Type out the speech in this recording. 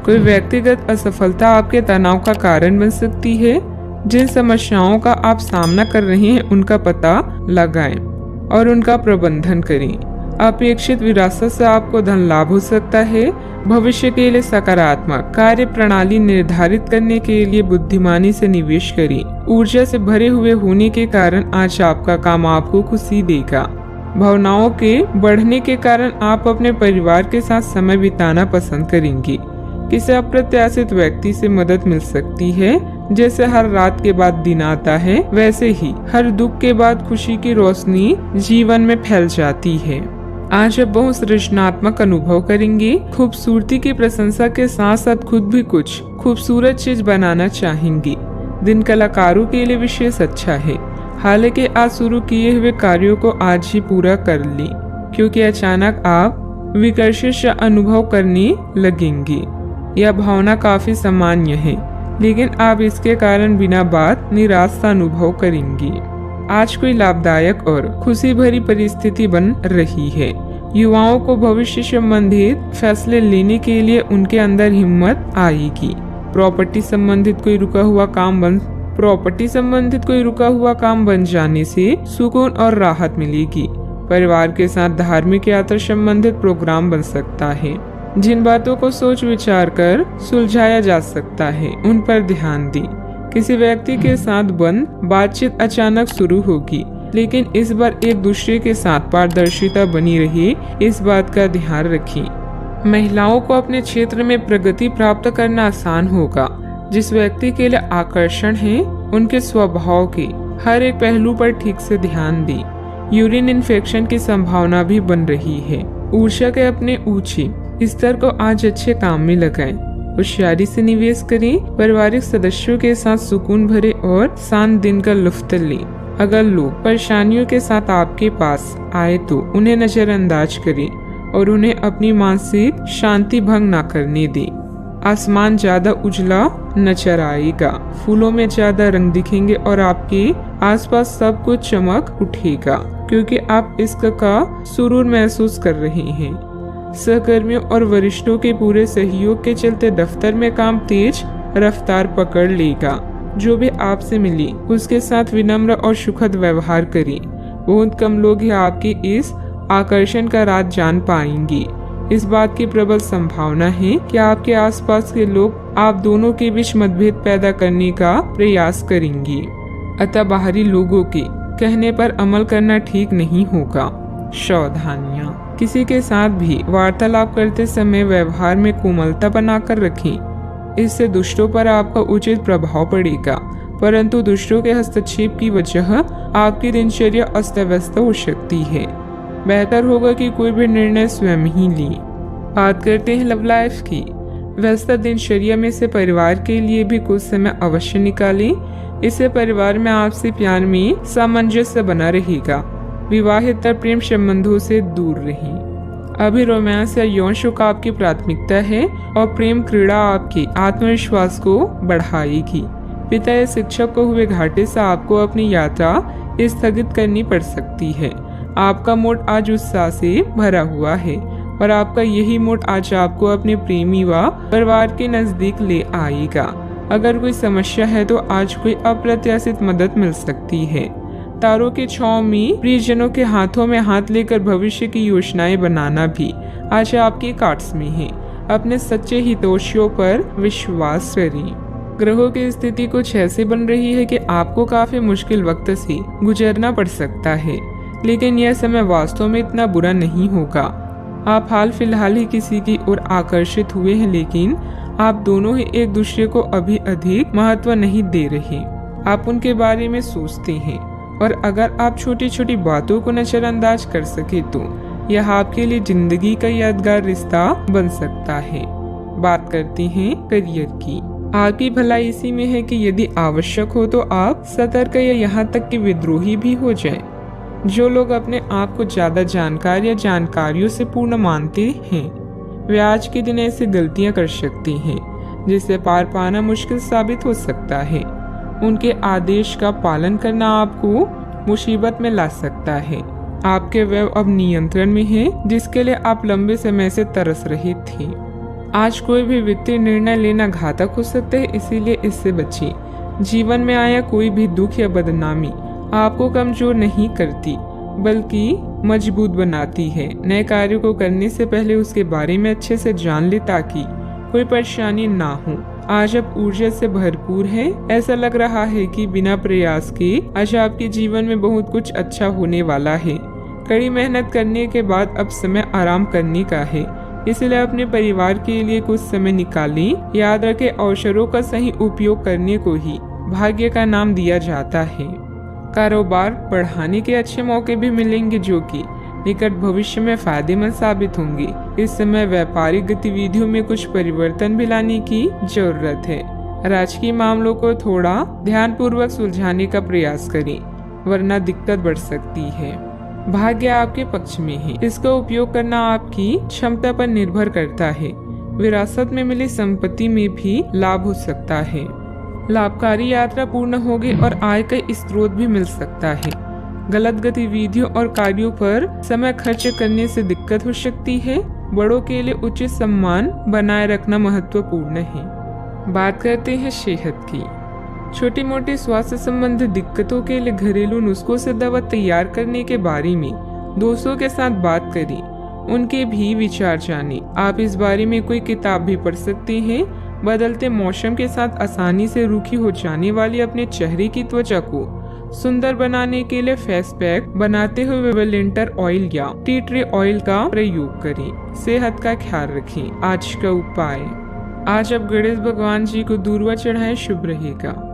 कोई व्यक्तिगत असफलता आपके तनाव का कारण बन सकती है। जिन समस्याओं का आप सामना कर रहे हैं उनका पता लगाएं और उनका प्रबंधन करें। अपेक्षित विरासत से आपको धन लाभ हो सकता है। भविष्य के लिए सकारात्मक कार्य प्रणाली निर्धारित करने के लिए बुद्धिमानी से निवेश करें। ऊर्जा से भरे हुए होने के कारण आज आपका काम आपको खुशी देगा। भावनाओं के बढ़ने के कारण आप अपने परिवार के साथ समय बिताना पसंद करेंगे। किसी अप्रत्याशित व्यक्ति से मदद मिल सकती है। जैसे हर रात के बाद दिन आता है, वैसे ही हर दुख के बाद खुशी की रोशनी जीवन में फैल जाती है। आज आप बहुत सृजनात्मक अनुभव करेंगे। खूबसूरती की प्रशंसा के साथ साथ खुद भी कुछ खूबसूरत चीज बनाना चाहेंगे। दिन कलाकारों के लिए विशेष अच्छा है। हालांकि आज शुरू किए हुए कार्यों को आज ही पूरा कर लें, क्योंकि अचानक आप विकर्षित अनुभव करने लगेंगे। यह भावना काफी सामान्य है, लेकिन आप इसके कारण बिना बात निराश अनुभव करेंगे। आज कोई लाभदायक और खुशी भरी परिस्थिति बन रही है। युवाओं को भविष्य संबंधित फैसले लेने के लिए उनके अंदर हिम्मत आएगी। प्रॉपर्टी संबंधित कोई रुका हुआ काम बन जाने से सुकून और राहत मिलेगी। परिवार के साथ धार्मिक यात्रा संबंधित प्रोग्राम बन सकता है। जिन बातों को सोच विचार कर सुलझाया जा सकता है उन पर ध्यान दें। किसी व्यक्ति के साथ बंद बातचीत अचानक शुरू होगी, लेकिन इस बार एक दूसरे के साथ पारदर्शिता बनी रहे, इस बात का ध्यान रखें। महिलाओं को अपने क्षेत्र में प्रगति प्राप्त करना आसान होगा। जिस व्यक्ति के लिए आकर्षण है, उनके स्वभाव के हर एक पहलू पर ठीक से ध्यान दें। यूरिन इन्फेक्शन की संभावना भी बन रही है। ऊर्जा के अपने ऊंचे स्तर को आज अच्छे काम में लगाएं। होशियारी से निवेश करें। पारिवारिक सदस्यों के साथ सुकून भरे और शांत दिन का लुत्फ लें। अगर लोग परेशानियों के साथ आपके पास आए तो उन्हें नजरअंदाज करें और उन्हें अपनी मानसिक शांति भंग न करने दें। आसमान ज्यादा उजला नजर आएगा। फूलों में ज्यादा रंग दिखेंगे और आपके आसपास सब कुछ चमक उठेगा, क्योंकि आप इसका सुरूर महसूस कर रहे हैं। सहकर्मियों और वरिष्ठों के पूरे सहयोग के चलते दफ्तर में काम तेज रफ्तार पकड़ लेगा। जो भी आपसे मिले उसके साथ विनम्र और सुखद व्यवहार करें। बहुत कम लोग ही आपके इस आकर्षण का राज जान पाएंगे। इस बात की प्रबल संभावना है कि आपके आसपास के लोग आप दोनों के बीच मतभेद पैदा करने का प्रयास करेंगे। अतः बाहरी लोगों के कहने पर अमल करना ठीक नहीं होगा। सावधानियां। किसी के साथ भी वार्तालाप करते समय व्यवहार में कोमलता बनाकर रखें। इससे दुष्टों पर आपका उचित प्रभाव पड़ेगा, परंतु दुष्टों के हस्तक्षेप की वजह आपकी दिनचर्या अस्त व्यस्त हो सकती है। बेहतर होगा कि कोई भी निर्णय स्वयं ही लें। बात करते हैं लव लाइफ की। व्यस्त दिनचर्या में से परिवार के लिए भी कुछ समय अवश्य निकालें। इससे परिवार में आपसी प्यार में सामंजस्य बना रहेगा। विवाहेतर प्रेम संबंधों से दूर रहें। अभी रोमांस या यौन सुख आपकी प्राथमिकता है और प्रेम क्रीड़ा आपके आत्मविश्वास को बढ़ाएगी। पिता या शिक्षक को हुए घाटे से आपको अपनी यात्रा स्थगित करनी पड़ सकती है। आपका मूड आज उत्साह से भरा हुआ है और आपका यही मूड आज आपको अपने प्रेमी व परिवार के नजदीक ले आएगा। अगर कोई समस्या है तो आज कोई अप्रत्याशित मदद मिल सकती है। तारों के छांव में प्रियजनों के हाथों में हाथ लेकर भविष्य की योजनाएं बनाना भी आज आपके कार्ड्स में है। अपने सच्चे हितैषियों पर विश्वास करें। ग्रहों की स्थिति कुछ ऐसी बन रही है कि आपको काफी मुश्किल वक्त से गुजरना पड़ सकता है, लेकिन यह समय वास्तव में इतना बुरा नहीं होगा। आप हाल फिलहाल ही किसी की ओर आकर्षित हुए हैं, लेकिन आप दोनों ही एक दूसरे को अभी अधिक महत्व नहीं दे रहे। आप उनके बारे में सोचते हैं और अगर आप छोटी छोटी बातों को नजरअंदाज कर सके तो यह आपके लिए जिंदगी का यादगार रिश्ता बन सकता है। बात करते हैं करियर की। आपकी भलाई इसी में है कि यदि आवश्यक हो तो आप सतर्क या यहाँ तक कि विद्रोही भी हो जाए। जो लोग अपने आप को ज्यादा जानकार या जानकारियों से पूर्ण मानते हैं वे आज के दिन ऐसी गलतियां कर सकते हैं जिसे पार पाना मुश्किल साबित हो सकता है। उनके आदेश का पालन करना आपको मुसीबत में ला सकता है। आपके व्यय अब नियंत्रण में है, जिसके लिए आप लंबे समय से तरस रहे थे। आज कोई भी वित्तीय निर्णय लेना घातक हो सकता है, इसीलिए इससे बचिए। जीवन में आया कोई भी दुख या बदनामी आपको कमजोर नहीं करती बल्कि मजबूत बनाती है। नए कार्यों को करने से पहले उसके बारे में अच्छे से जान ले ताकि कोई परेशानी ना हो। आज आप ऊर्जा से भरपूर है। ऐसा लग रहा है कि बिना प्रयास के आज आपके जीवन में बहुत कुछ अच्छा होने वाला है। कड़ी मेहनत करने के बाद अब समय आराम करने का है, इसलिए अपने परिवार के लिए कुछ समय निकालें। याद रखें, अवसरों का सही उपयोग करने को ही भाग्य का नाम दिया जाता है। कारोबार बढ़ाने के अच्छे मौके भी मिलेंगे जो कि निकट भविष्य में फायदेमंद साबित होंगे। इस समय व्यापारिक गतिविधियों में कुछ परिवर्तन भी लाने की जरूरत है। राजकीय मामलों को थोड़ा ध्यानपूर्वक सुलझाने का प्रयास करें, वरना दिक्कत बढ़ सकती है। भाग्य आपके पक्ष में है, इसका उपयोग करना आपकी क्षमता पर निर्भर करता है। विरासत में मिली संपत्ति में भी लाभ हो सकता है। लाभकारी यात्रा पूर्ण होगी और आय का स्रोत भी मिल सकता है। गलत गतिविधियों और कार्यों पर समय खर्च करने से दिक्कत हो सकती है। बड़ों के लिए उचित सम्मान बनाए रखना महत्वपूर्ण है। बात करते हैं सेहत की। छोटी मोटी स्वास्थ्य संबंधी दिक्कतों के लिए घरेलू नुस्खों से दवा तैयार करने के बारे में दोस्तों के साथ बात करें, उनके भी विचार जानें। आप इस बारे में कोई किताब भी पढ़ सकते हैं। बदलते मौसम के साथ आसानी से रूखी हो जाने वाली अपने चेहरे की त्वचा को सुंदर बनाने के लिए फेस पैक बनाते हुए वेलेंटर ऑयल या टी ट्री ऑयल का प्रयोग करें। सेहत का ख्याल रखें। आज का उपाय, आज आप गणेश भगवान जी को दूर्वा चढ़ाएं, शुभ रहेगा।